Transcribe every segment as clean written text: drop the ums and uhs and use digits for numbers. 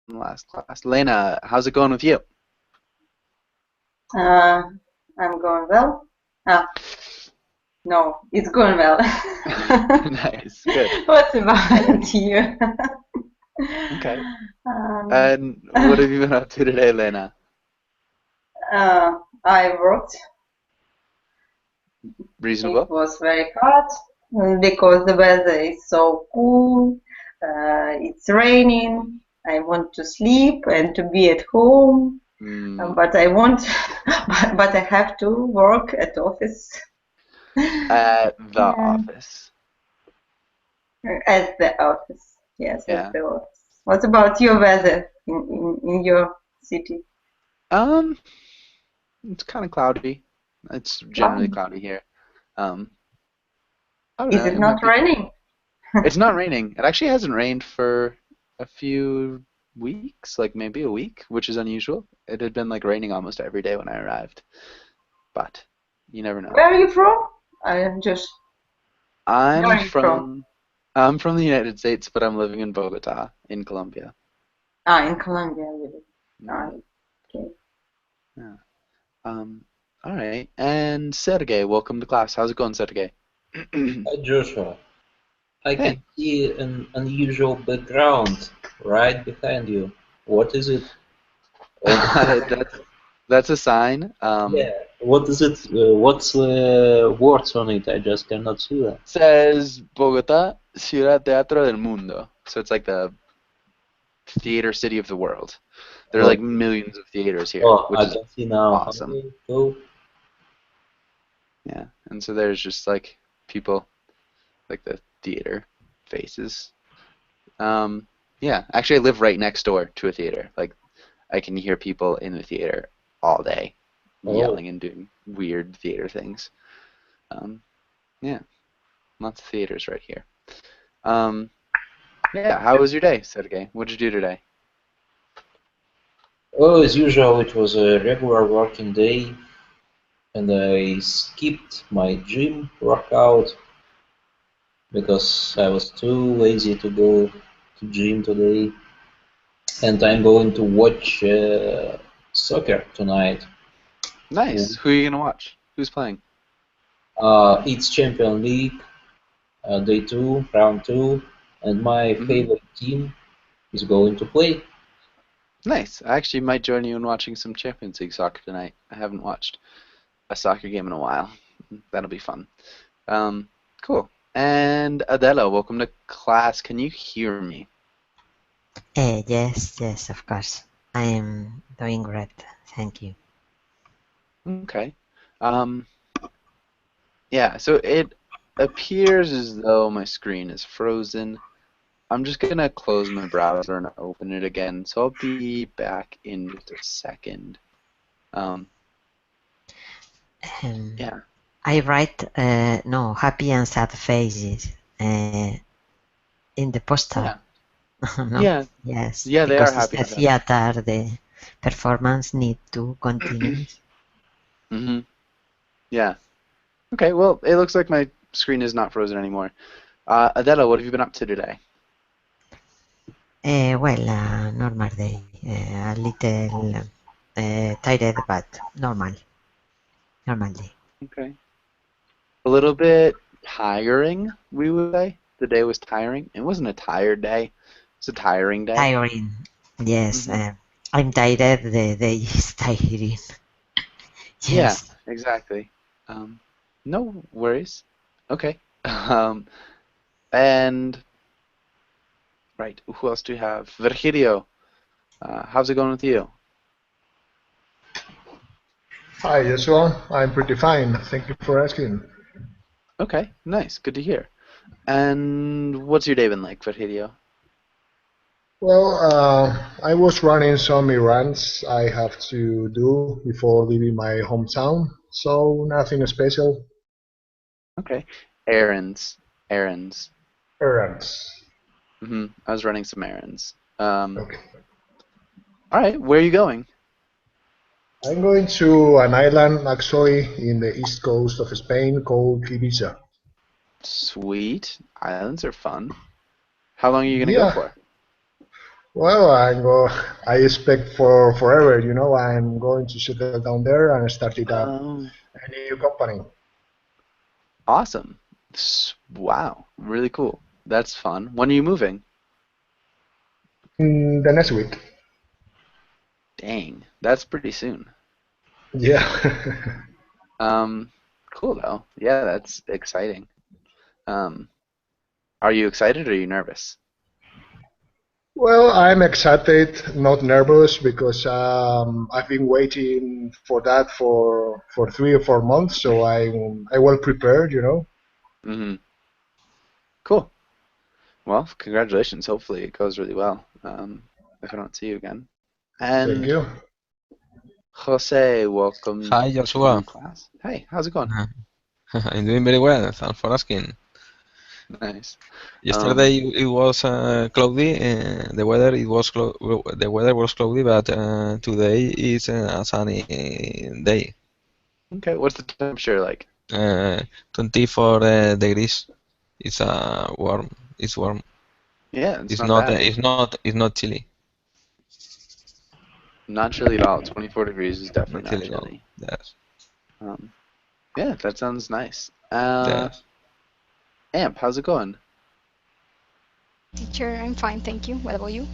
last class. Lena, how's it going with you? Uh, I'm going well. Ah, no, it's going well. Nice, good. What about you? Okay. Um, And what have you been up to today, Lena? I worked. It Reasonable. was very hot because the weather is so cool. It's raining. I want to sleep and to be at home, Mm, but I want, but I have to work at office. at the Yeah. office. At the office. Yes, at Yeah. the office. What about your weather in your city? Um, it's kind of cloudy. It's generally Cloudy. cloudy here. Um, I don't Is know. it It might not be. raining? It's not raining. It actually hasn't rained for a few weeks, like maybe a week, which is unusual. It had been like raining almost every day when I arrived, but you never know. Where are you from? I am just I'm going from. from I'm from the United States, but I'm living in Bogota, in Colombia. In Colombia, really. Ah, Yeah, okay. yeah. All right. And Sergey, welcome to class. How's it going, Sergey? Hi Joshua, I can Hey, see an unusual background right behind you. What is it? Oh, that's that's a sign. yeah. What is it? What's words on it? I just cannot see that. Says Bogota, Ciudad Teatro del Mundo. So it's like the theater city of the world. There are like Oh, millions of theaters here, oh, which I is can see now. awesome. Okay, cool. Yeah. And so there's just like people, like the theater faces. Um, yeah, actually, I live right next door to a theater. Like, I can hear people in the theater all day Oh, yelling and doing weird theater things. Um, yeah, lots of theaters right here. Um, yeah, how was your day, Sergey? What'd you do today? well, as usual, it was a regular working day, and I skipped my gym workout because I was too lazy to go to gym today. And I'm going to watch soccer tonight. Nice. Who are you gonna watch? Who's playing? It's Champion League, day two, round two, and my Hmm. favorite team is going to play. Nice. I actually might join you in watching some Champions League soccer tonight. I haven't watched a soccer game in a while. That'll be fun. Um, cool. And Adela, welcome to class. Can you hear me? Yes, yes, of course. I am doing great. Thank you. Okay. Um, yeah, so it appears as though my screen is frozen. I'm just gonna close my browser and open it again, so I'll be back in just a second. Um, Um, yeah, I write no happy and sad faces in the poster. yeah, No, yeah, yes, yeah, they are because it's happy the and sad. theater. The performance need to continue. Hmm. Yeah. Okay, well, it looks like my screen is not frozen anymore. Adela, what have you been up to today? Well, normal day. A little tired, but normal day. Okay. A little bit tiring, we would say. The day was tiring. It wasn't a tired day. It's a tiring day. Tiring. Yes, Hmm. I'm tired. The day is tiring. Yeah, Yes. exactly. Um, no worries. Okay. Um, and right, who else do we have? Virgilio, how's it going with you? Hi, Joshua. I'm pretty fine. Thank you for asking. Okay, nice, good to hear. And what's your day been like, Virgilio? Well, I was running some errands I have to do before leaving my hometown, so nothing special. Okay, errands, errands. Errands. I was running some errands. Um, Okay. all right, where are you going? I'm going to an island actually in the east coast of Spain called Ibiza. Sweet, islands are fun. How long are you gonna go Yeah, for? Well, I expect for forever. I'm going to settle down there and start it up Um, a new company. awesome. Wow, really cool. That's fun. When are you moving? The next week. Dang, that's pretty soon. Yeah. Um, cool though. Yeah, that's exciting. Um, are you excited or are you nervous? Well, I'm excited, not nervous, because I've been waiting for that for 3 or 4 months, so I well prepared. Mm-hmm. Cool. Well, congratulations. Hopefully it goes really well. If I don't see you again. Thank And you. Jose, welcome Hi, Joshua. to class. Hey, how's it going? I'm doing very well. Thanks for asking. Nice. Yesterday it was cloudy. The weather was cloudy, but today is a sunny day. Okay, what's the temperature like? 24 degrees. It's warm. It's warm. Yeah, it's It's not not. bad. It's not chilly. Not chilly at all. 24 degrees is Not definitely not chilly at all. chilly. Yes. Um, yeah, that sounds nice. Yes. Amp, how's it going? Teacher, I'm fine, thank you. What about you?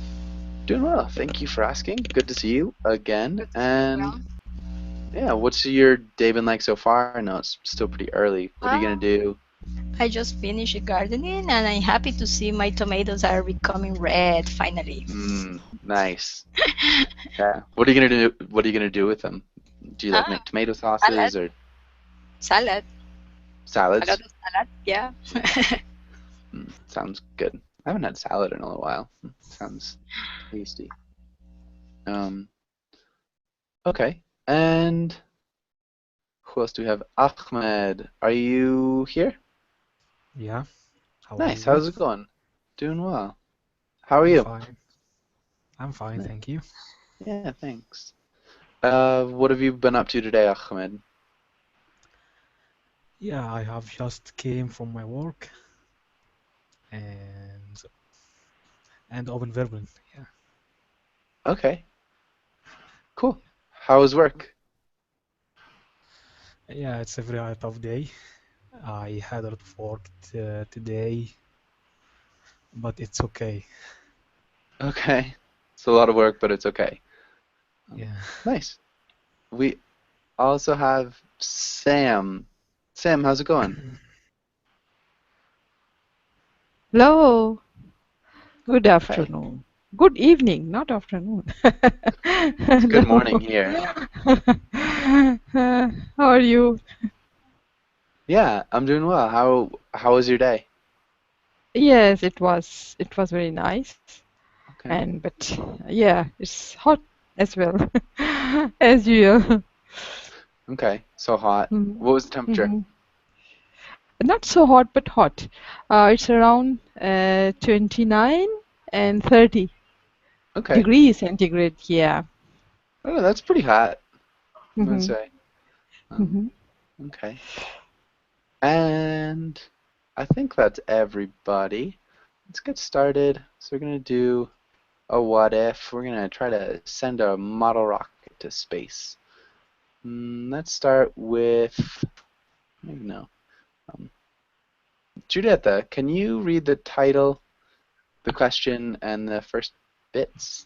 Doing well. Thank you for asking. Good to see you again. Good to see you And well. yeah, what's your day been like so far? I know it's still pretty early. What are you gonna do? I just finished gardening and I'm happy to see my tomatoes are becoming red finally. Nice. Yeah. What are you gonna do? What are you gonna do with them? Do you like Ah, make tomato salad. sauces or Salad. A salads? lot of salad, yeah. Sounds good. I haven't had salad in a little while. Sounds tasty. Um, okay. And who else do we have? Ahmed, are you here? Yeah, how are Nice. you How's guys? it going? Doing well. How are I'm you? fine. I'm fine, Nice. thank you. Yeah, thanks. What have you been up to today, Ahmed? Yeah, I have just came from my work and open verbal. Yeah. Okay, cool. How was work? Yeah, it's a very tough day. I had a lot of work today, but it's okay. Okay. It's a lot of work, but it's okay. Yeah. Nice. We also have Sam. Sam, how's it going? Hello. Good Hey. afternoon. Good evening, not afternoon. It's good morning here. How are you? Yeah, I'm doing well. How was your day? Yes, it was very nice. Okay. But yeah, it's hot as well as usual. Okay. So hot. Mhm. What was the temperature? Mhm. Not so hot, but hot. It's around 29 and 30 Okay. degrees centigrade. Yeah. Oh, that's pretty hot, I'm gonna Mhm. say. Mhm. Okay. And I think that's everybody. Let's get started. So we're gonna do a what if. We're gonna try to send a model rocket to space. Let's start with, maybe no. Giulietta, can you read the title, the question, and the first bits?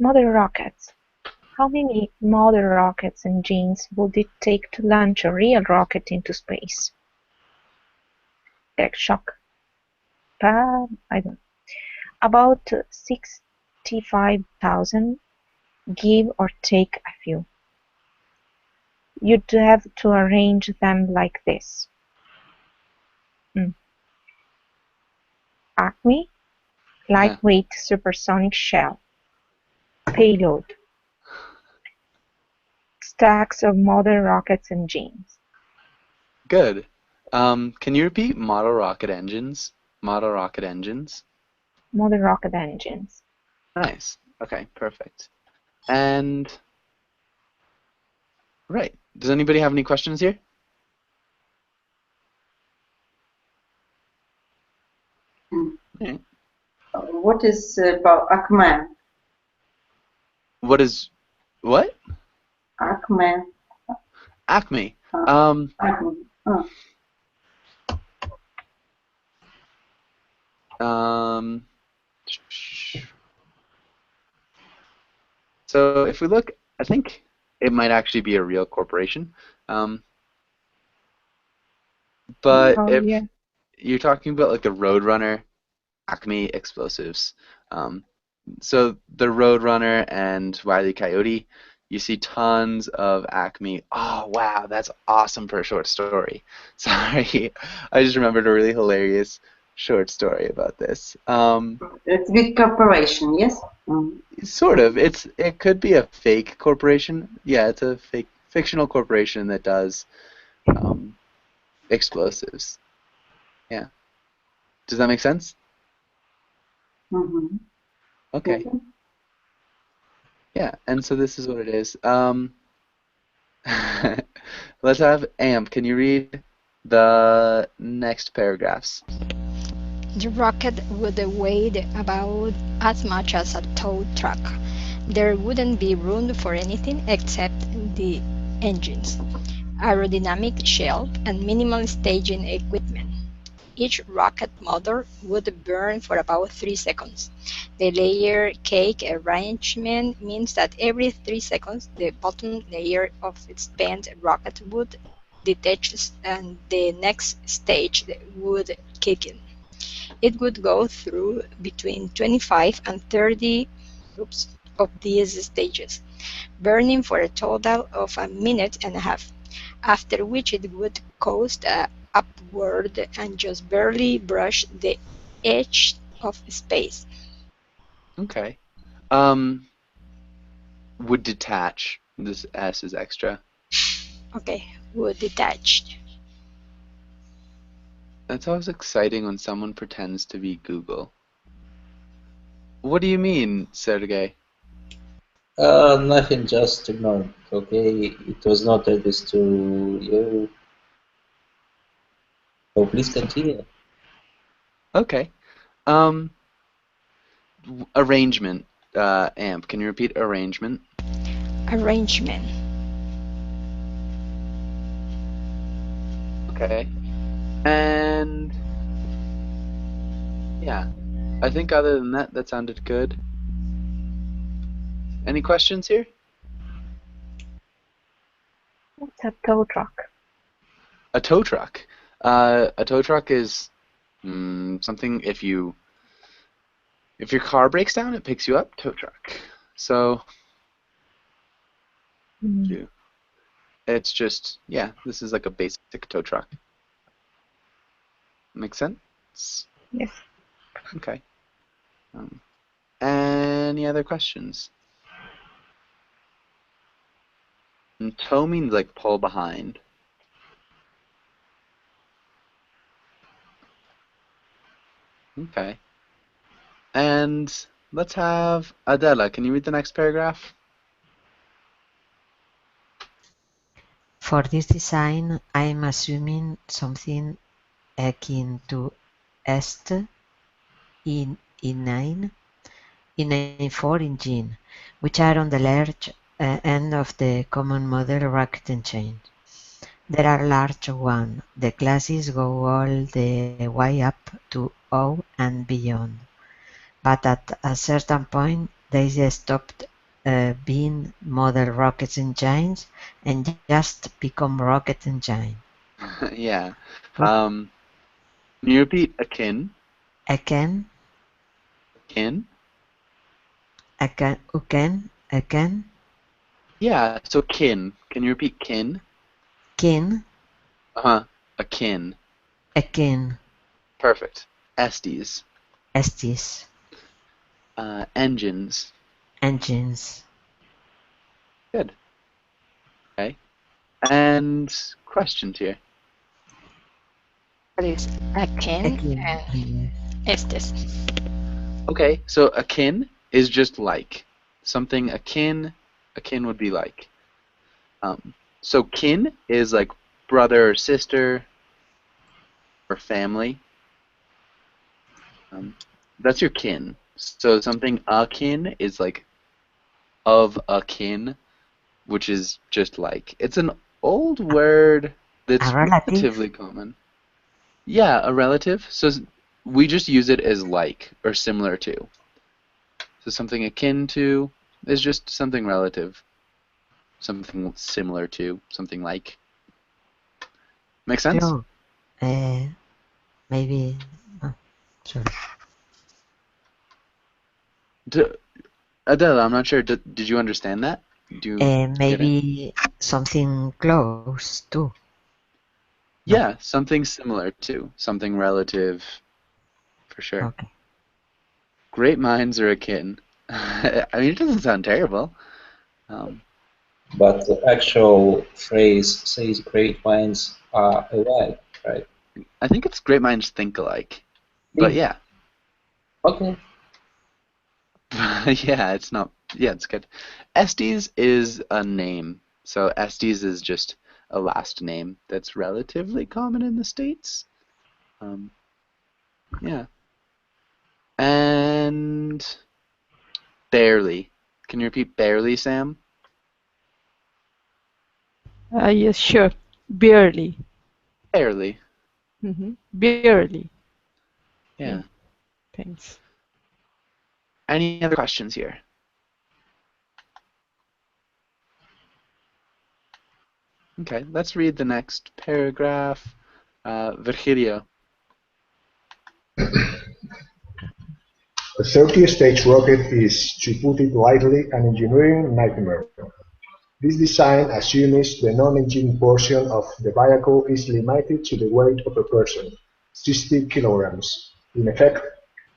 Model rockets. How many model rockets engines would it take to launch a real rocket into space? Shock. I don't know. About 65,000, give or take a few. You'd have to arrange them like this. Acme, lightweight supersonic shell. Payload, stacks of model rockets engines. Good. Can you repeat model rocket engines? Model rocket engines. Model rocket engines. Nice. Okay, perfect. And right. Does anybody have any questions here? Mm. Yeah. what is about Acme? What is what? Acme. Acme. Acme. So if we look, I think it might actually be a real corporation. But if yeah. you're talking about like the Roadrunner, Acme Explosives. So the Roadrunner and Wile E. Coyote, you see tons of Acme. Oh, wow, that's awesome for a short story. Sorry, I just remembered a really hilarious short story about this. It's big corporation, yes? Sort of. It could be a fake corporation. Yeah, it's a fake fictional corporation that does explosives. Yeah. Does that make sense? Mm-hmm. Okay. Yeah, and so this is what it is. Let's have Amp. Can you read the next paragraphs? The rocket would weigh about as much as a tow truck. There wouldn't be room for anything except the engines, aerodynamic shell, and minimal staging equipment. Each rocket motor would burn for about 3 seconds. The layer cake arrangement means that every 3 seconds the bottom layer of its spent rocket would detach and the next stage would kick in. It would go through between 25 and 30 of these stages, burning for a total of a minute and a half, after which it would coast upward and just barely brush the edge of space. Okay. Would detach. This S is extra. Okay, would detach. That's always exciting when someone pretends to be Google. What do you mean, Sergey? Nothing, just ignore it, okay? It was not addressed to you. So please continue. Okay. Arrangement. Amp. Can you repeat arrangement? Arrangement. Okay. And yeah, I think other than that, that sounded good. Any questions here? What's a tow truck? A tow truck. A tow truck is something if your car breaks down, it picks you up. Tow truck. So it's just this is like a basic tow truck. Make sense? Yes. Okay. Any other questions? And tow means like pull behind. Okay. And let's have Adela. Can you read the next paragraph? For this design, I'm assuming something akin to EST E9, E94 engine, which are on the large end of the common model rocket engine. There are large ones. The classes go all the way up to O and beyond. But at a certain point, they stopped being model rocket engines and just become rocket engine. Yeah. Can you repeat akin? Akin. Akin? Akin. Yeah, so kin. Can you repeat kin? Kin. Akin. Akin. Perfect. Estes. Estes. Engines. Engines. Good. Okay. And questions here. What is akin and estes? Okay, so akin is just like. Something akin would be like. So kin is like brother or sister or family. That's your kin. So something akin is like of akin, which is just like. It's an old word that's A relative. relatively common. Yeah, a relative. So we just use it as like or similar to. So something akin to is just something relative. Something similar to, something like. Make sense? True. Maybe. Oh, sorry. Adele, I'm not sure. Did you understand that? Do you get it? Maybe something close too. Yeah, something similar to, something relative, for sure. Okay. Great minds are akin. I mean, it doesn't sound terrible. But the actual phrase says great minds are alike, right? I think it's great minds think alike. But yeah. Okay. Yeah, it's not. Yeah, it's good. Estes is a name. So Estes is just a last name that's relatively common in the States. Yeah. And barely. Can you repeat barely, Sam? Yes, sure. Barely. Barely. Barely. Yeah. Thanks. Any other questions here? Okay, let's read the next paragraph. Virgilio. A 30-stage rocket is, to put it lightly, an engineering nightmare. This design assumes the non-engine portion of the vehicle is limited to the weight of a person, 60 kilograms. In effect,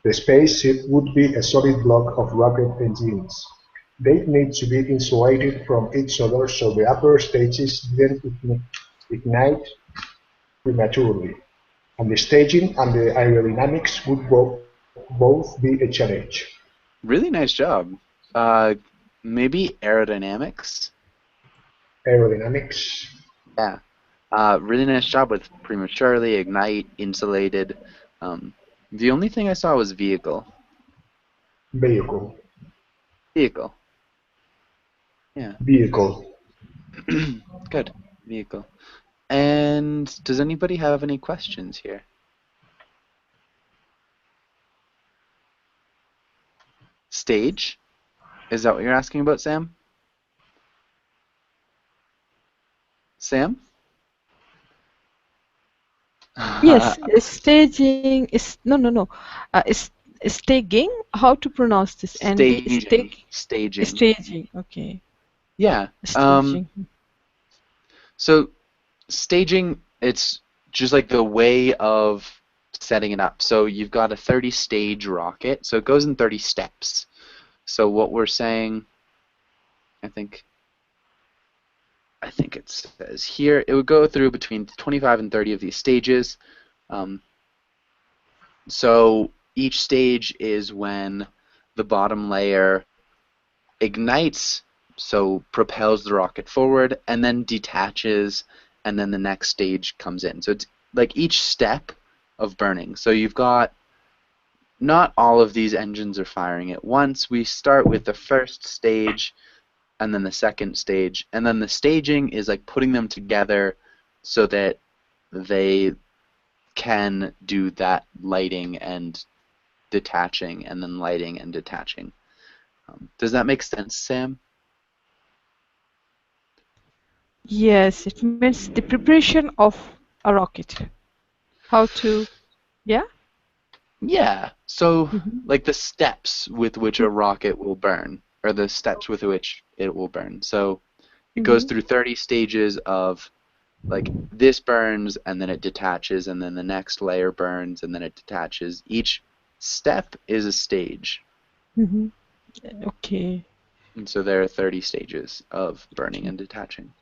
the spaceship would be a solid block of rocket engines. They need to be insulated from each other so the upper stages didn't ignite prematurely, and the staging and the aerodynamics would both be a challenge. Really nice job. Maybe aerodynamics? Aerodynamics. Yeah. Really nice job with prematurely, ignite, insulated. The only thing I saw was vehicle. Vehicle. Vehicle. Yeah. Vehicle. Good. Vehicle. And does anybody have any questions here? Stage? Is that what you're asking about, Sam? Sam? Yes, staging is no. Staging. How to pronounce this? Staging. Staging. Okay. Yeah. Staging. So staging, it's just like the way of setting it up. So you've got a 30-stage rocket, so it goes in 30 steps. So what we're saying, I think it says here, it would go through between 25 and 30 of these stages. So each stage is when the bottom layer ignites, so propels the rocket forward, and then detaches, and then the next stage comes in. So it's like each step of burning. So you've got, not all of these engines are firing at once. We start with the first stage, and then the second stage, and then the staging is like putting them together so that they can do that lighting and detaching, and then lighting and detaching. Does that make sense, Sam? Yes, it means the preparation of a rocket. How to, yeah? Yeah. So, like the steps with which a rocket will burn, or the steps with which it will burn. So, it goes through 30 stages of, like, this burns, and then it detaches, and then the next layer burns, and then it detaches. Each step is a stage. Okay. And so there are 30 stages of burning and detaching.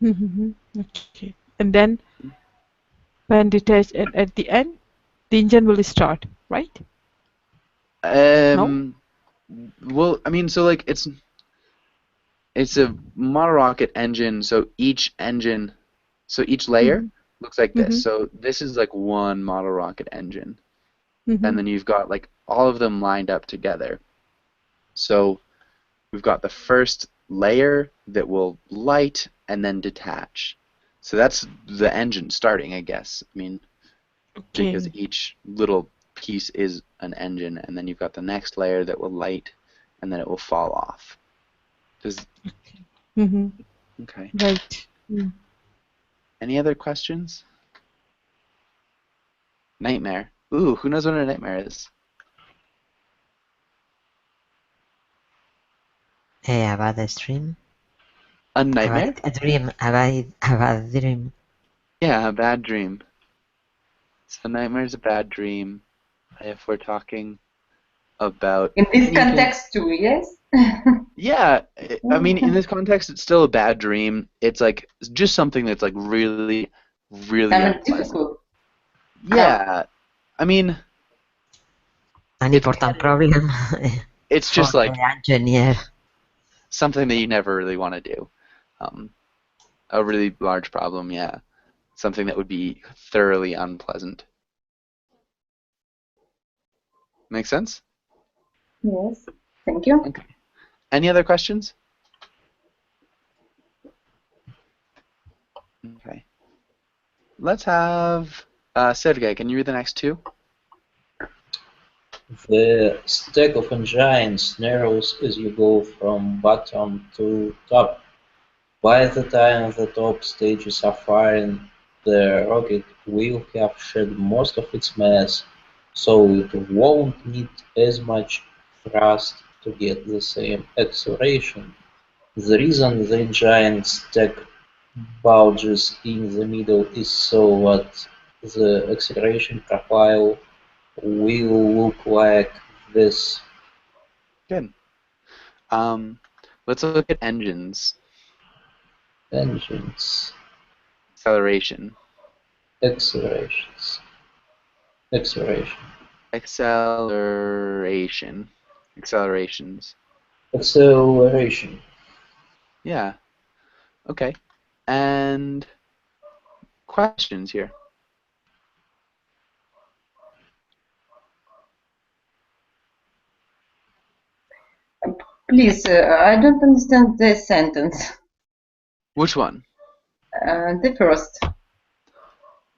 Okay. And then, when detached, at the end, the engine will start, right? No? Well, I mean, so like it's a monorocket engine, so each engine, so each layer looks like this. So this is like one monorocket engine. and then you've got like all of them lined up together. So we've got the first layer that will light and then detach. So that's the engine starting, I guess. I mean, because Okay. each little piece is an engine, and then you've got the next layer that will light, and then it will fall off. Mm-hmm. Okay. Right. Mm. Any other questions? Nightmare. Ooh, who knows what a nightmare is? About the stream. A nightmare? About a dream. About a dream. Yeah, a bad dream. So nightmare is a bad dream. If we're talking about In this anything. context too, yes? Yeah, I mean, in this context, it's still a bad dream. It's like just something that's like really, really Something unpleasant. difficult. Yeah, I mean, An important problem. it's for just like the engineer. something that you never really want to do. A really large problem, yeah. Something that would be thoroughly unpleasant. Make sense? Yes, thank you. Okay. Any other questions? Okay. Let's have Sergey, can you read the next two? The stack of engines narrows as you go from bottom to top. By the time the top stages are firing, the rocket will have shed most of its mass, so it won't need as much thrust to get the same acceleration. The reason the engine stack bulges in the middle is so that the acceleration profile will look like this. Good. Let's look at engines. Engines. Acceleration. Accelerations. Acceleration. Acceleration. Accelerations. Acceleration. Yeah. Okay. And questions here. Please, I don't understand this sentence. Which one? The first.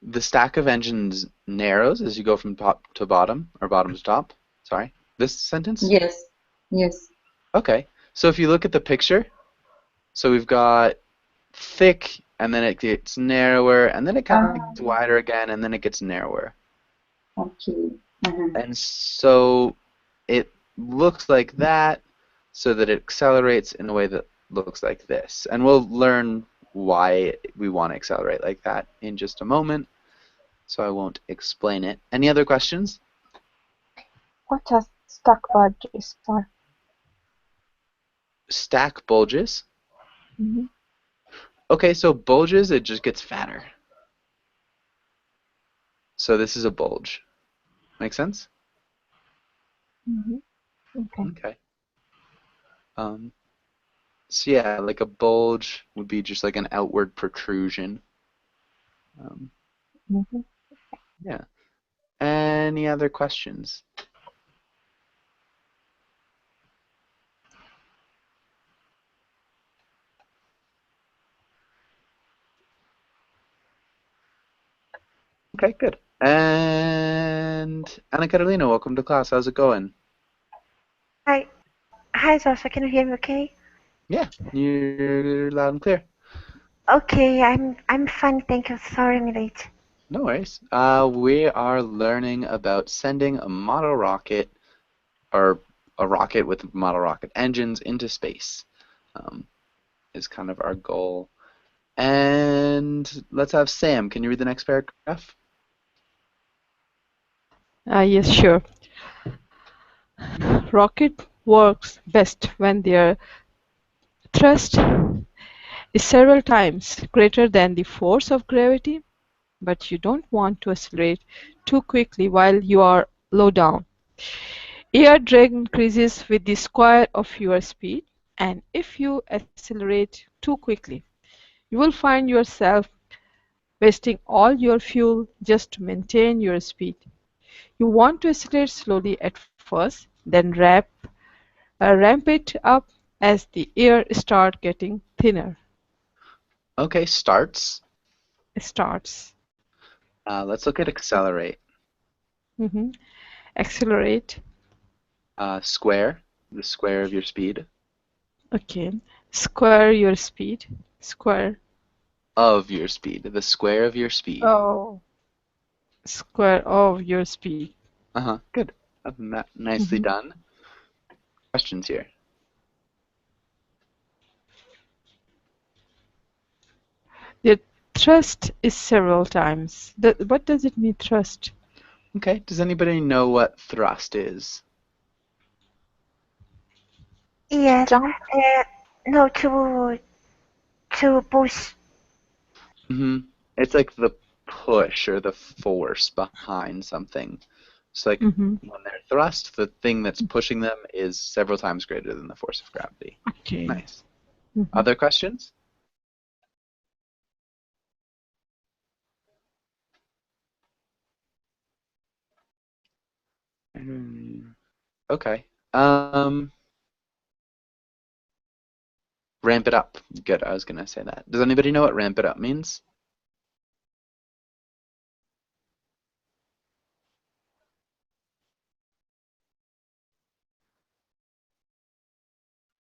The stack of engines narrows as you go from top to bottom, or bottom to top. Sorry. This sentence? Yes. Yes. Okay. So if you look at the picture, so we've got thick, and then it gets narrower, and then it kind of gets wider again, and then it gets narrower. Okay. Mm-hmm. And so it looks like that, so that it accelerates in a way that looks like this. And we'll learn why we want to accelerate like that in just a moment, so I won't explain it. Any other questions? What are stack bulges are? Stack bulges? Mm-hmm. Okay, so bulges, it just gets fatter. So this is a bulge. Make sense? Mm-hmm. Okay. Okay. So yeah, like a bulge would be just like an outward protrusion. Mm-hmm. Yeah. Any other questions? Okay, good. And Anna Carolina, welcome to class. How's it going? Hi. Hi, Sasha. Can you hear me okay? Yeah, you're loud and clear. Okay, I'm fine. Thank you. Sorry I'm late. No worries. We are learning about sending a model rocket, or a rocket with model rocket engines, into space. Is kind of our goal. And let's have Sam. Can you read the next paragraph? Yes, sure. Rocket works best when their thrust is several times greater than the force of gravity, but you don't want to accelerate too quickly while you are low down. Air drag increases with the square of your speed, and if you accelerate too quickly, you will find yourself wasting all your fuel just to maintain your speed. You want to accelerate slowly at first, then ramp it up as the air starts getting thinner. Okay, starts. Starts. Let's look at accelerate. Accelerate. Square, the square of your speed. Okay. Square your speed. Square. Of your speed, the square of your speed. Oh. Square of your speed. Good. Nicely done. Questions here. The thrust is several times. What does it mean, thrust? Okay. Does anybody know what thrust is? Yes. Jump. No, to push. It's like the push or the force behind something. So like when they're thrust, the thing that's pushing them is several times greater than the force of gravity. Okay. Nice. Other questions? Okay. Ramp it up. Good, I was gonna say that. Does anybody know what ramp it up means?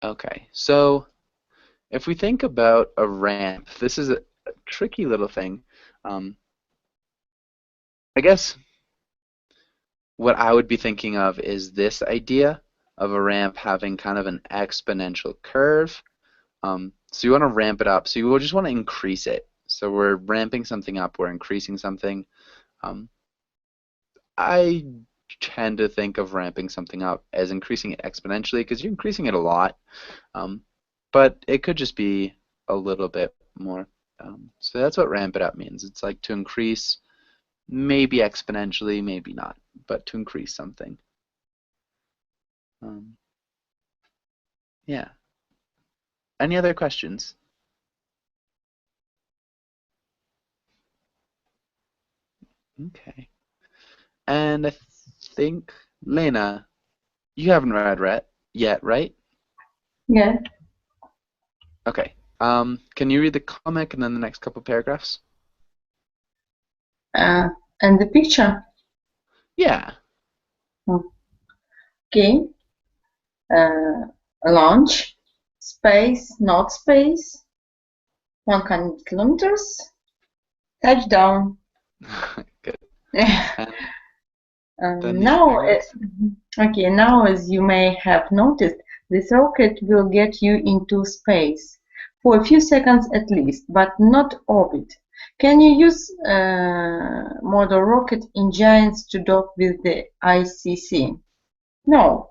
Okay, so if we think about a ramp, this is a tricky little thing. I guess what I would be thinking of is this idea of a ramp having kind of an exponential curve. So you want to ramp it up. So you will just want to increase it. So we're ramping something up, we're increasing something. I tend to think of ramping something up as increasing it exponentially because you're increasing it a lot. But it could just be a little bit more. So that's what ramp it up means. It's like to increase, maybe exponentially, maybe not, but to increase something. Yeah. Any other questions? Okay. And I think, Lena, you haven't read yet, right? Yeah. Okay. Can you read the comic and then the next couple paragraphs? And the picture? Yeah. Okay. Launch. Space, not space. 100 kilometers. Touchdown. Good. Now, as you may have noticed, this rocket will get you into space for a few seconds at least, but not orbit. Can you use model rocket engines to dock with the ICC? No.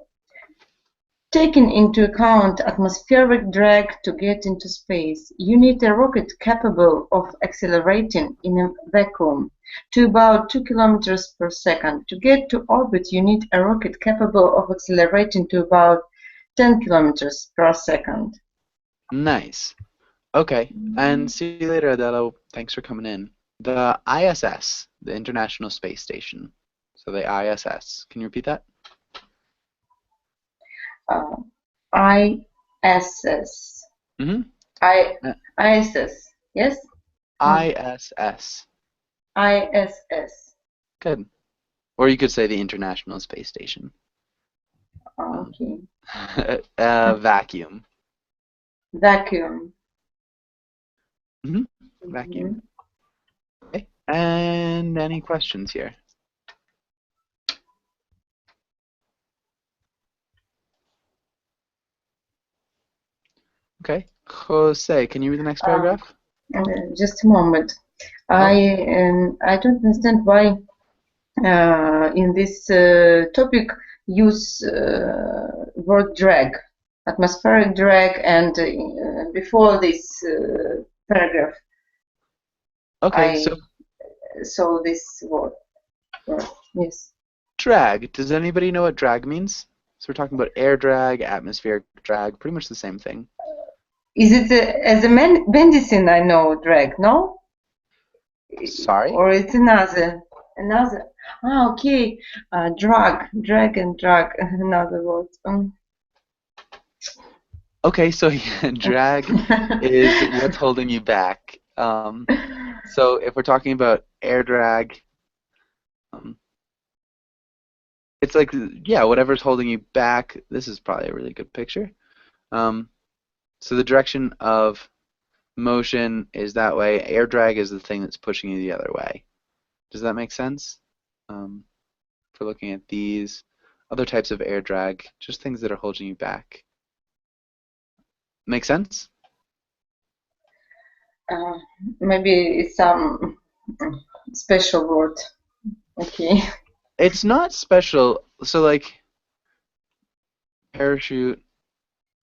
Taking into account atmospheric drag to get into space, you need a rocket capable of accelerating in a vacuum to about 2 kilometers per second. To get to orbit, you need a rocket capable of accelerating to about 10 kilometers per second. Nice. Okay, and see you later, Adela. Thanks for coming in. The ISS, the International Space Station. So the ISS. Can you repeat that? ISS. ISS. Yes? ISS. ISS. Good. Or you could say the International Space Station. Okay. Vacuum. Vacuum. Vacuum. Okay. And any questions here? Okay. Jose, can you read the next paragraph? Just a moment. I don't understand why in this topic use word drag, atmospheric drag, and before this paragraph. Okay, so this word. Yes. Drag. Does anybody know what drag means? So we're talking about air drag, atmospheric drag, pretty much the same thing. Is it as a medicine? I know drag, no? Sorry? Or it's another? Ah, okay. Drag and drag. Another word. Okay, so yeah, drag is what's holding you back. So if we're talking about air drag, um, it's like, yeah, whatever's holding you back. This is probably a really good picture. So the direction of motion is that way. Air drag is the thing that's pushing you the other way. Does that make sense? If we're looking at these other types of air drag, just things that are holding you back. Make sense? Maybe it's some special word. Okay. It's not special. So like parachute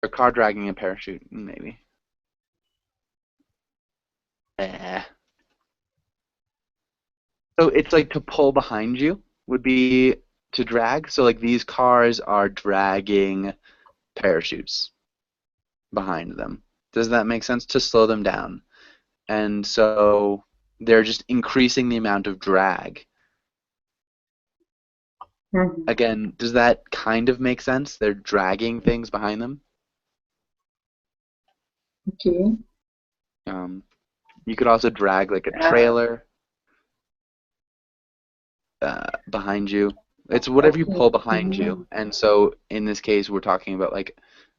or car dragging a parachute, maybe. So it's like to pull behind you would be to drag. So like these cars are dragging parachutes behind them. Does that make sense? To slow them down. And so they're just increasing the amount of drag. Again, does that kind of make sense? They're dragging things behind them. Okay. You could also drag like a trailer behind you. It's whatever you pull behind you. And so in this case, we're talking about like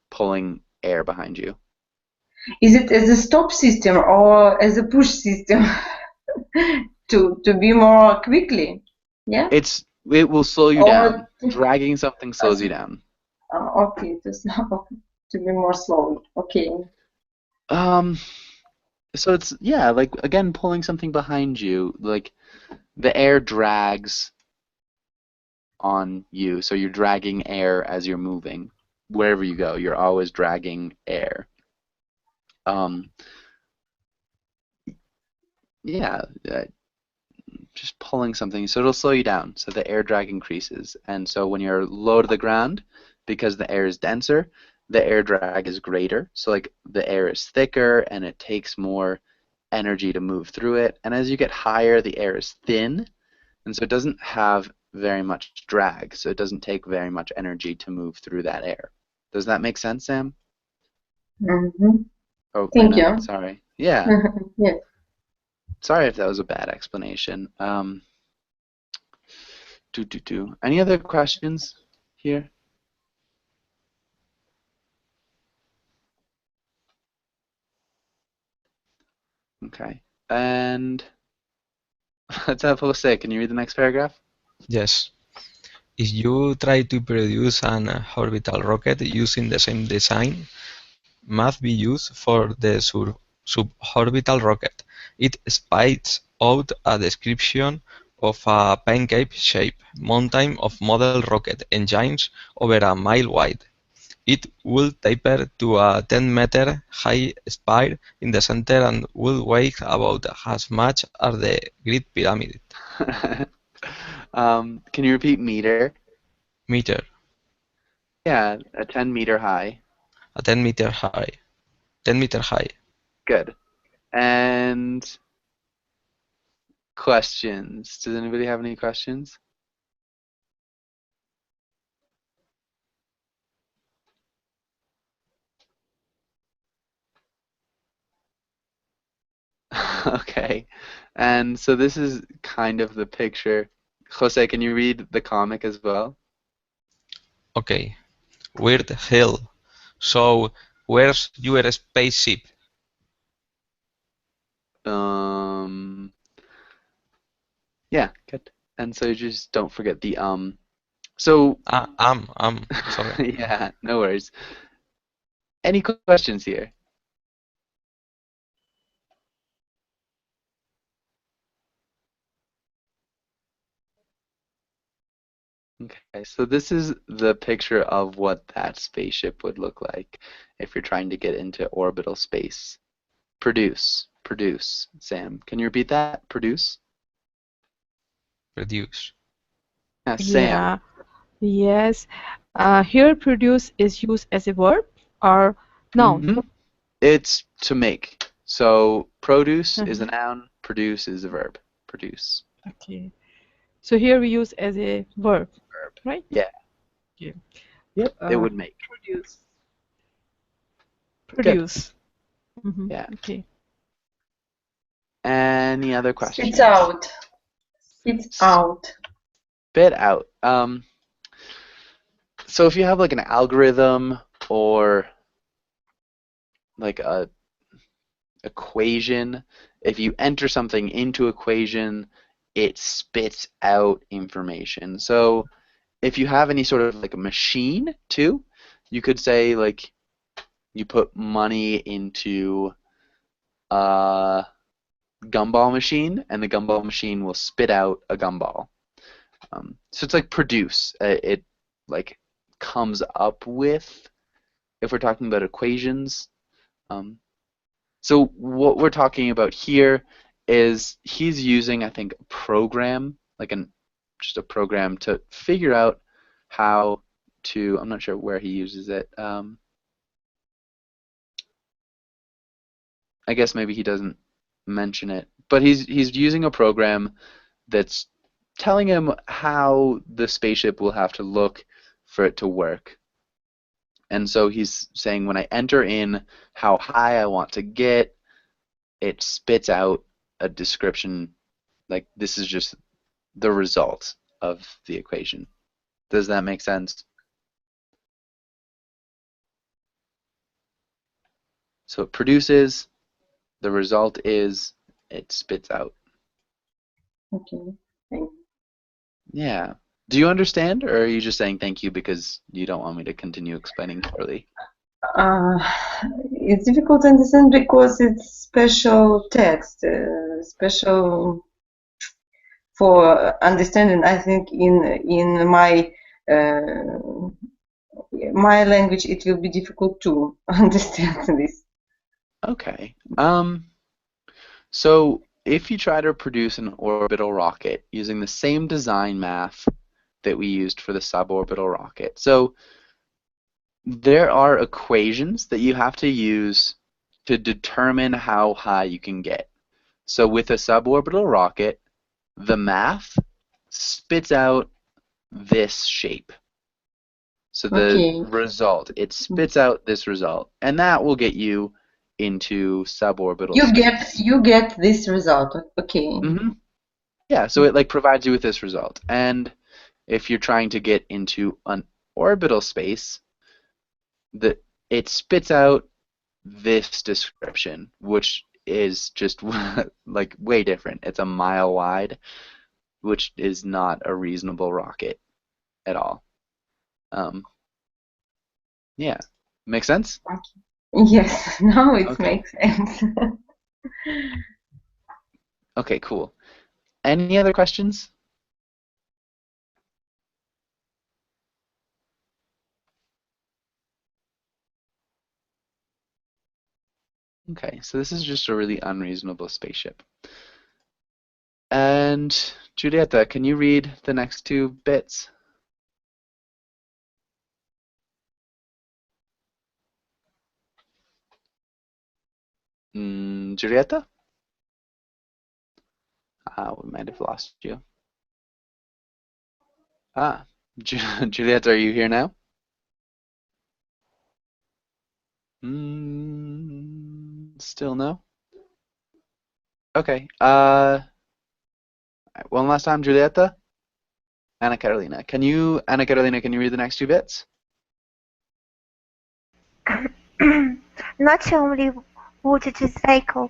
pulling air behind you. Is it as a stop system or as a push system to be more quickly? Yeah. It will slow you down. Dragging something slows you down. Okay, to be more slow. Okay. So it's, yeah, like again pulling something behind you, like the air drags on you, so you're dragging air as you're moving. Wherever you go, you're always dragging air. Yeah, just pulling something, so it'll slow you down, so the air drag increases. And so when you're low to the ground, because the air is denser, the air drag is greater. So like the air is thicker and it takes more energy to move through it. And as you get higher, the air is thin, and so it doesn't have very much drag, so it doesn't take very much energy to move through that air. Does that make sense, Sam? Mm-hmm. Oh, thank Rena, you. sorry. Yeah. Yes. Sorry if that was a bad explanation. Any other questions here? Okay. And let's have Jose. Can you read the next paragraph? Yes. If you try to produce an orbital rocket using the same design must be used for the suborbital rocket, it spits out a description of a pancake-shaped mountain of model rocket engines over a mile wide. It will taper to a 10-meter high spire in the center and will weigh about as much as the Great Pyramid. Can you repeat meter? Meter. Yeah, a 10-meter high. A 10-meter high. 10-meter high. Good. And questions. Does anybody have any questions? Okay. And so this is kind of the picture. Jose, can you read the comic as well? Okay. Weird hell. So, where's your spaceship? Yeah, good. And so just don't forget the So sorry. yeah, no worries. Any questions here? Okay, so this is the picture of what that spaceship would look like if you're trying to get into orbital space. Produce. Sam, can you repeat that? Produce? Produce. Yeah, Sam. Yeah. Yes. Here produce is used as a verb or noun? Mm-hmm. It's to make. So produce is a noun, produce is a verb. Produce. Okay. So here we use as a verb, right? Yeah. Yeah. Yep. It would make. Produce. Produce. Mm-hmm. Yeah. Okay. Any other questions? Spits out. Spits out. Spit out. So if you have like an algorithm or like a equation, if you enter something into equation, it spits out information. So if you have any sort of like a machine too, you could say like you put money into a gumball machine, and the gumball machine will spit out a gumball. So it's like produce. It like comes up with, if we're talking about equations. So what we're talking about here is he's using, I think, a program, like just a program to figure out how to, I'm not sure where he uses it. I guess maybe he doesn't mention it, but he's using a program that's telling him how the spaceship will have to look for it to work. And so he's saying when I enter in how high I want to get, it spits out a description like this is just the result of the equation. Does that make sense? So it produces, the result is, it spits out. Okay. Thank you. Yeah. Do you understand, or are you just saying thank you because you don't want me to continue explaining poorly? It's difficult to understand because it's special text, special for understanding. I think in my my language it will be difficult to understand this. Okay. So if you try to produce an orbital rocket using the same design math that we used for the suborbital rocket, so there are equations that you have to use to determine how high you can get. So with a suborbital rocket, the math spits out this shape. So the result, it spits out this result, and that will get you into suborbital space. You get this result. Okay. Mm-hmm. Yeah, so it like provides you with this result. And if you're trying to get into an orbital space, it spits out this description, which is just like way different. It's a mile wide, which is not a reasonable rocket at all. Yeah, makes sense? Yes, now it makes sense. Okay, cool. Any other questions? Okay, so this is just a really unreasonable spaceship. And Giulietta, can you read the next two bits? Giulietta? We might have lost you. Giulietta, are you here now? Still no? Okay. One last time, Giulietta. Anna Carolina, can you read the next two bits? Not only would this vehicle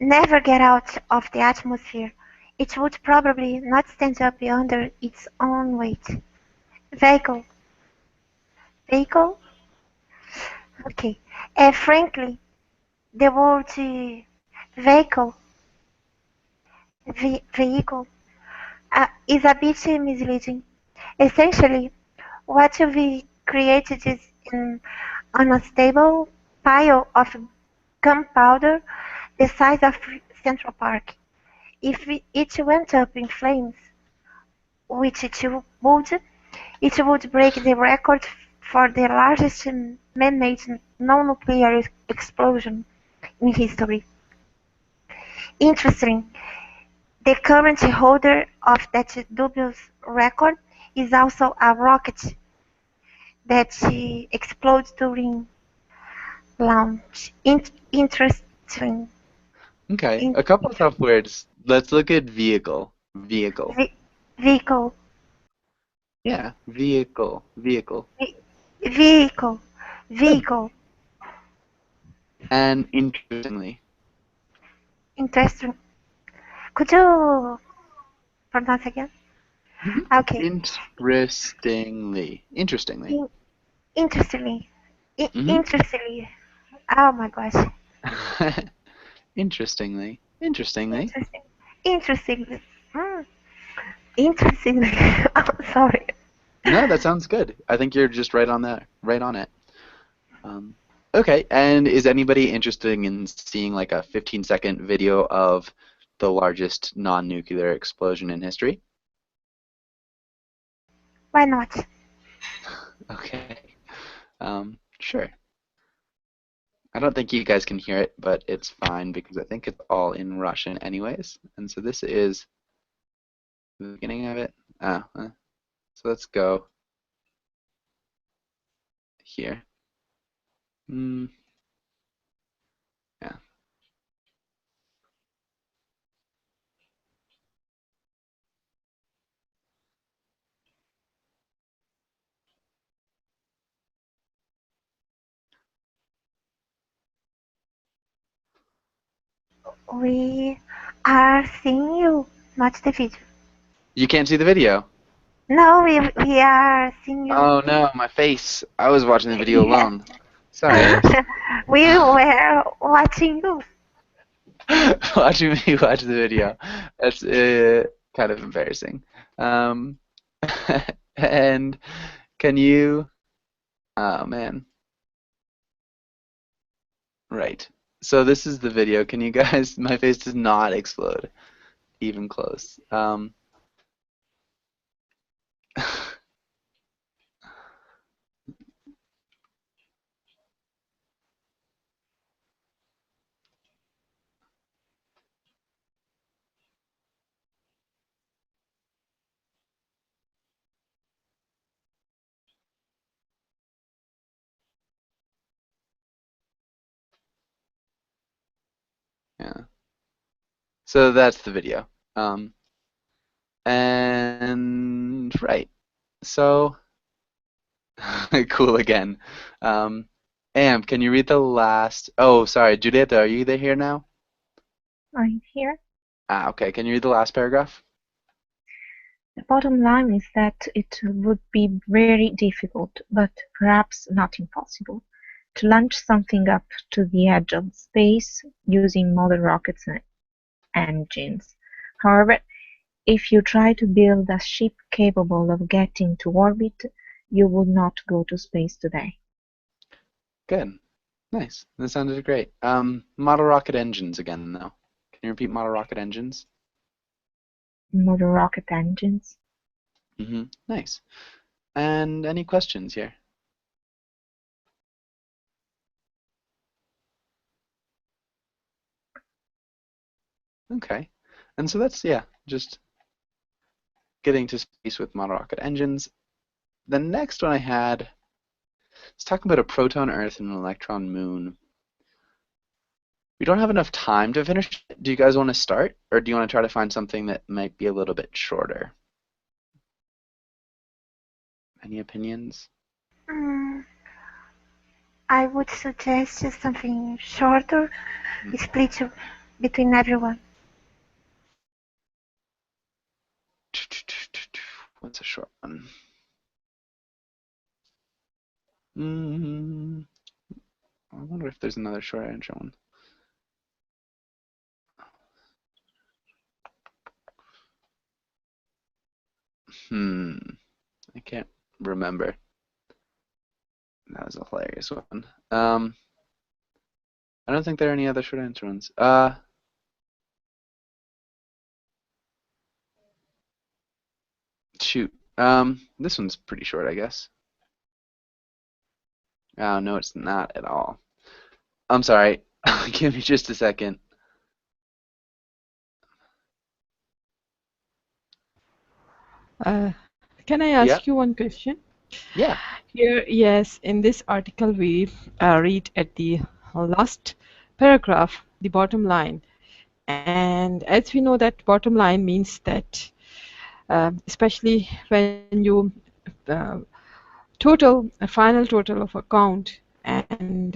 never get out of the atmosphere, it would probably not stand up under its own weight. Vehicle? Okay. Frankly, the word vehicle is a bit misleading. Essentially, what we created is an unstable pile of gunpowder the size of Central Park. If it went up in flames, which it would break the record for the largest man-made non-nuclear explosion in history. Interesting, The current holder of that dubious record is also a rocket that explodes during launch. Interesting. Okay, In, a couple of tough words. Let's look at vehicle. Vehicle. vehicle. Yeah, vehicle. Vehicle. Vehicle. Good. Vehicle. And interestingly. Interesting. Could you pronounce again? Okay. Interestingly. Interestingly. Interestingly. Mm-hmm. Interestingly. Oh my gosh. Interestingly. Interestingly. Interestingly. Interestingly. I'm sorry. No, that sounds good. I think you're just right on there. Right on it. Okay, and is anybody interested in seeing like a 15-second video of the largest non-nuclear explosion in history? Why not? Okay. Sure. I don't think you guys can hear it, but it's fine because I think it's all in Russian anyways. And so this is the beginning of it. So let's go here. Yeah. We are seeing you, not the video. You can't see the video. No, we are seeing you. Oh no, my face. I was watching the video alone. Sorry. Yes. We were watching you. Watching me watch the video. That's kind of embarrassing. And can you? Oh man. Right. So this is the video. Can you guys? My face does not explode, even close. Yeah. So that's the video. And right. So cool again. Am, can you read the last? Oh, sorry, Julieta, are you here now? I'm here. Okay. Can you read the last paragraph? The bottom line is that it would be very difficult, but perhaps not impossible, to launch something up to the edge of space using modern rockets and engines. However, if you try to build a ship capable of getting to orbit, you would not go to space today. Good. Nice. That sounded great. Model rocket engines again, though. Can you repeat model rocket engines? Modern rocket engines. Nice. And any questions here? Okay. And so that's, yeah, just getting to space with model rocket engines. The next one I had, let's talk about a proton Earth and an electron moon. We don't have enough time to finish. Do you guys want to start, or do you want to try to find something that might be a little bit shorter? Any opinions? I would suggest just something shorter, split between everyone. What's a short one? I wonder if there's another short answer one. I can't remember. That was a hilarious one. I don't think there are any other short answer ones. Shoot. This one's pretty short, I guess. Oh, no, it's not at all. I'm sorry. Give me just a second. Can I Yeah. ask you one question? Yeah. Here, yes, in this article we read at the last paragraph, the bottom line. And as we know that bottom line means that, especially when you uh, total, a final total of account, and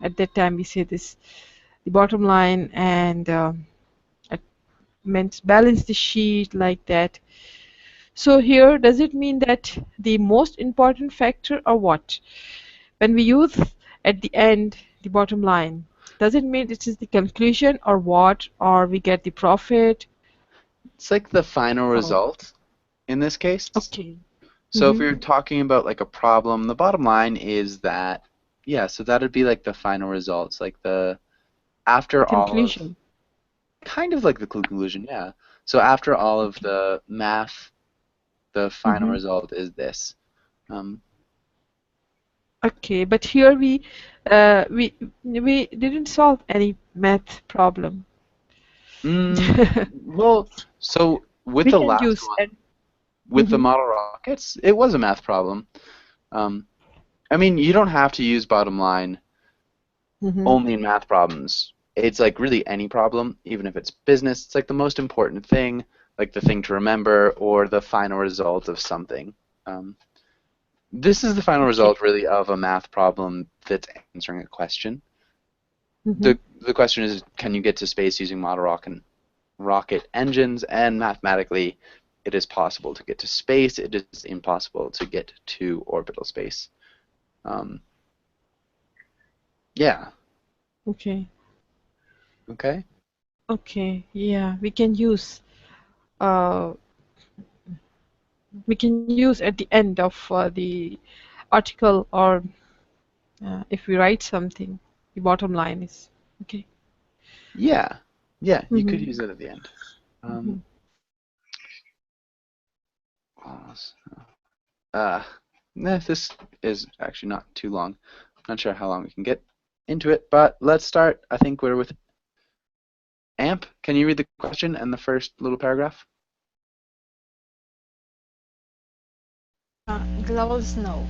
at that time we say this, the bottom line, and it meant balance the sheet like that. So here, does it mean that the most important factor or what? When we use at the end the bottom line, does it mean it is the conclusion or what? Or we get the profit? It's like the final Or result in this case. okay. So if you're talking about like a problem, the bottom line is that, yeah, so that'd be like the final results, like the after all of, Conclusion. kind of like the conclusion, yeah. So after all of the math, the final result is this. Okay, but here we didn't solve any math problem. Well, so with We the can last use one, with the model rockets, it was a math problem. I mean, you don't have to use bottom line only in math problems. It's like really any problem, even if it's business. It's like the most important thing, like the thing to remember or the final result of something. This is the final result really of a math problem that's answering a question. The question is, can you get to space using model rocket engines? And mathematically, it is possible to get to space. It is impossible to get to orbital space. Yeah. Okay. Okay. Okay. Yeah, we can use at the end of the article, or if we write something, the bottom line is okay. Yeah. Yeah, you could use it at the end. This is actually not too long. I'm not sure how long we can get into it, but let's start. I think we're with AMP. Can you read the question and the first little paragraph? Global snow.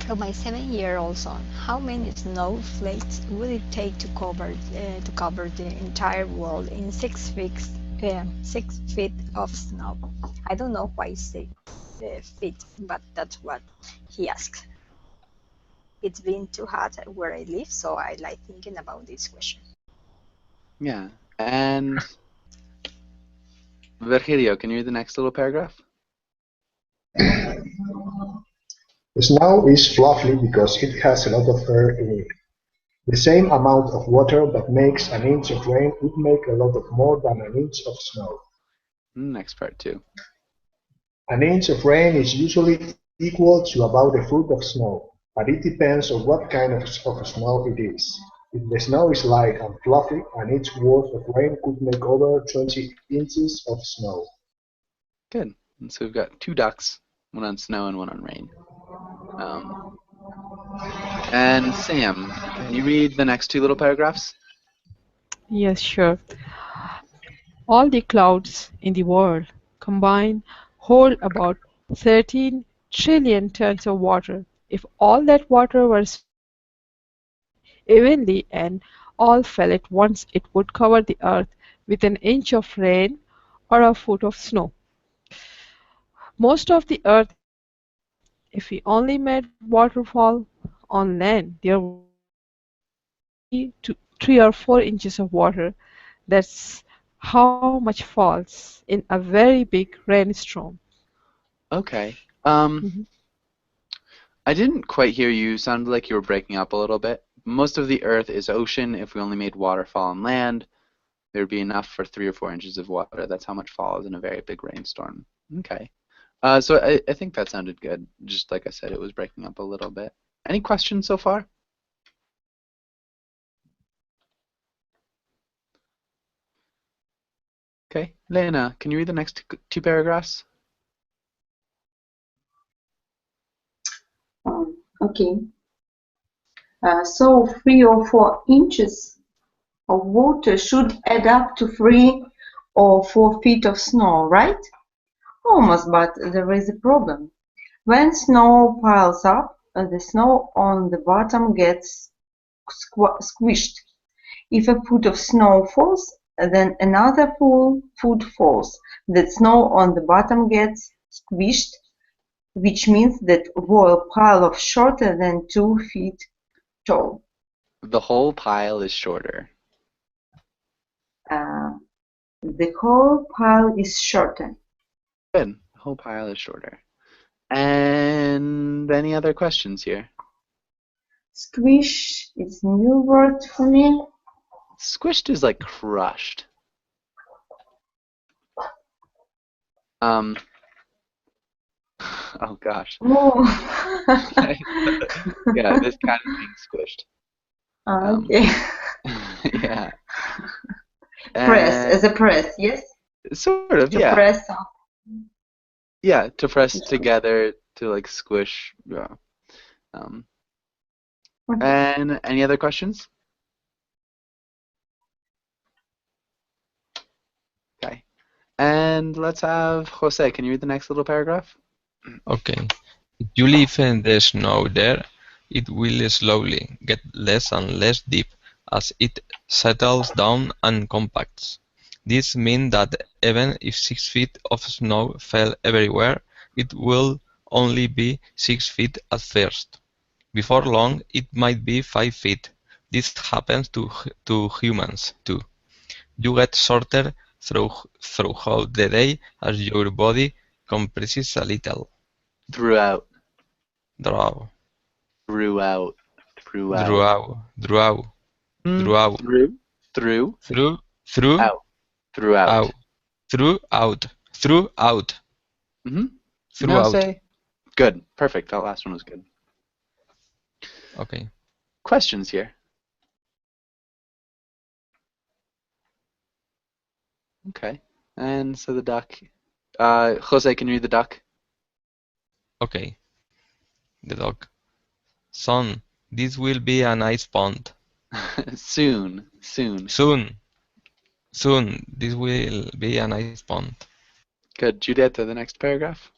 For my 7-year-old son, how many snowflakes would it take to cover the entire world in 6 weeks? 6 feet of snow. I don't know why 6 feet, but that's what he asked. It's been too hot where I live, so I like thinking about this question. Yeah, and Virgilio, can you read the next little paragraph? The snow is fluffy because it has a lot of air in it. The same amount of water that makes an inch of rain would make a lot of more than an inch of snow. Next part too. An inch of rain is usually equal to about a foot of snow, but it depends on what kind of snow it is. If the snow is light and fluffy, an inch worth of rain could make over 20 inches of snow. Good. And so we've got 2 ducks, one on snow and one on rain. And Sam, can you read the next 2 little paragraphs? Yes, sure. All the clouds in the world combined hold about 13 trillion tons of water. If all that water were evenly and all fell at once, it would cover the earth with an inch of rain or a foot of snow. Most of the earth, if we only made waterfall on land, there would be 3 or 4 inches of water. That's how much falls in a very big rainstorm. Okay. I didn't quite hear you. Sounded like you were breaking up a little bit. Most of the earth is ocean. If we only made waterfall on land, there would be enough for 3 or 4 inches of water. That's how much falls in a very big rainstorm. Okay. So I think that sounded good. Just like I said, it was breaking up a little bit. Any questions so far? Okay. Lena, can you read the next 2 paragraphs? Okay. So 3 or 4 inches of water should add up to 3 or 4 feet of snow, right? Almost, but there is a problem. When snow piles up, the snow on the bottom gets squished. If a foot of snow falls, then another foot falls. The snow on the bottom gets squished, which means that whole pile of shorter than 2 feet tall. The whole pile is shorter. The whole pile is shorter. Good. The whole pile is shorter. And any other questions here? Squish is a new word for me. Squished is like crushed. Oh gosh. Oh. Yeah, this kind of being squished. Okay. Yeah. Press, as a press, yes? Sort of, To yeah. press up. Yeah, to press together, to like squish. Yeah. And any other questions? Okay. And let's have Jose. Can you read the next little paragraph? Okay. If you leave the snow there, it will slowly get less and less deep as it settles down and compacts. This means that even if 6 feet of snow fell everywhere, it will only be 6 feet at first. Before long, it might be 5 feet. This happens to humans too. You get shorter throughout the day as your body compresses a little. Throughout. Throughout. Throughout. Throughout. Throughout. Throughout. Through. Through. Out. Throughout. Out. Throughout. Throughout. Mm-hmm. Throughout. Now say. Good. Perfect. That last one was good. Okay. Questions here? Okay. And so the duck. Jose, can you read the duck? Okay. The dog. Son, this will be a nice pond. Soon. Soon. Soon. Soon, this will be a nice pond. Good. Giulietta, the next paragraph.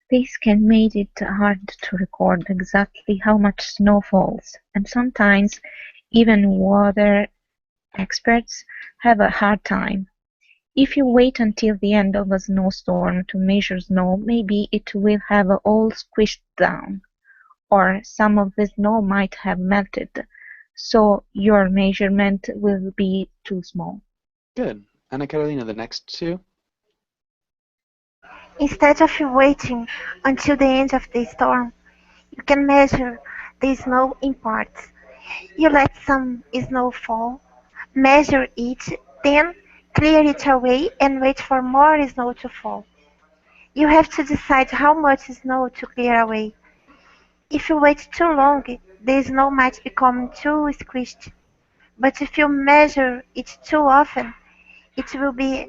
This can make it hard to record exactly how much snow falls, and sometimes even weather experts have a hard time. If you wait until the end of a snowstorm to measure snow, maybe it will have all squished down, or some of the snow might have melted, so your measurement will be too small. Good. Ana Carolina, the next two. Instead of waiting until the end of the storm, you can measure the snow in parts. You let some snow fall, measure it, then clear it away and wait for more snow to fall. You have to decide how much snow to clear away. If you wait too long, the snow might become too squished. But if you measure it too often, it will be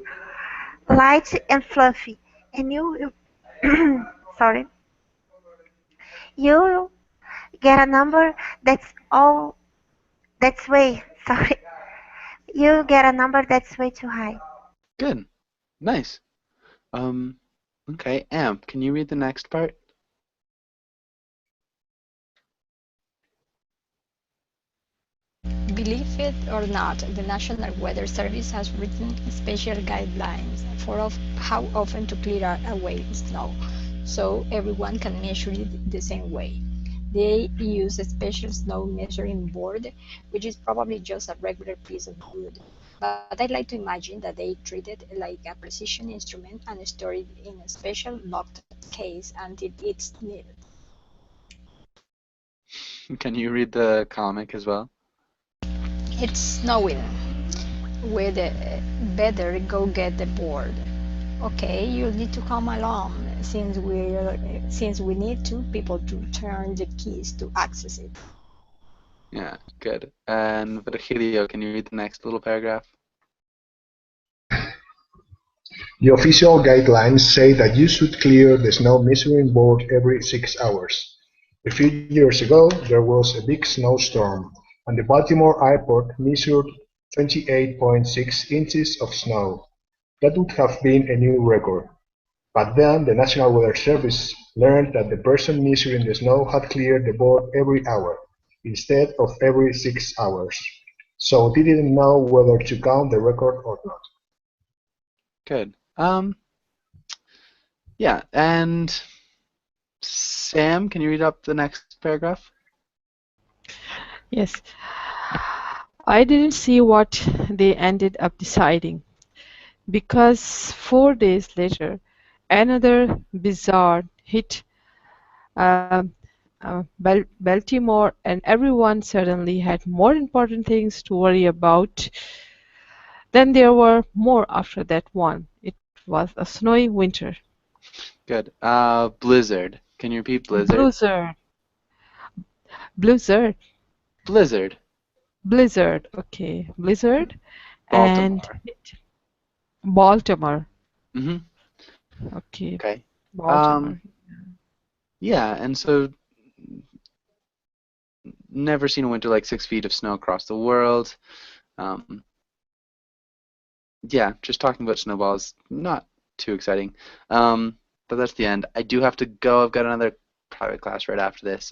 light and fluffy, and you sorry, you get a number that's way sorry, you get a number that's way too high. Good. Nice. Okay, Amp, can you read the next part? Believe it or not, the National Weather Service has written special guidelines for how often to clear away snow, so everyone can measure it the same way. They use a special snow measuring board, which is probably just a regular piece of wood. But I like to imagine that they treat it like a precision instrument and store it in a special locked case until it's needed. Can you read the comic as well? It's snowing. We'd better go get the board. Okay, you'll need to come along since we need two people to turn the keys to access it. Yeah, good. And Virgilio, can you read the next little paragraph? The official guidelines say that you should clear the snow measuring board every 6 hours. A few years ago, there was a big snowstorm, and the Baltimore airport measured 28.6 inches of snow. That would have been a new record. But then the National Weather Service learned that the person measuring the snow had cleared the board every hour, instead of every 6 hours. So they didn't know whether to count the record or not. Good. Yeah, and Sam, can you read up the next paragraph? Yes. I didn't see what they ended up deciding, because 4 days later, another blizzard hit Baltimore, and everyone suddenly had more important things to worry about. Then there were more after that one. It was a snowy winter. Good. Blizzard. Can you repeat blizzard? Blizzard. Blizzard. Blizzard. Blizzard. Okay. Blizzard. Baltimore. And Baltimore. Mm-hmm. Okay. Okay. Baltimore. Yeah, and so never seen a winter like 6 feet of snow across the world. Yeah, just talking about snowballs, not too exciting. But that's the end. I do have to go. I've got another private class right after this.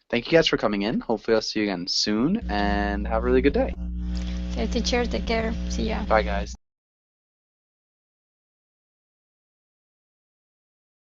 Thank you guys for coming in. Hopefully I'll see you again soon, and have a really good day. Okay, teacher, take care. See ya. Bye, guys.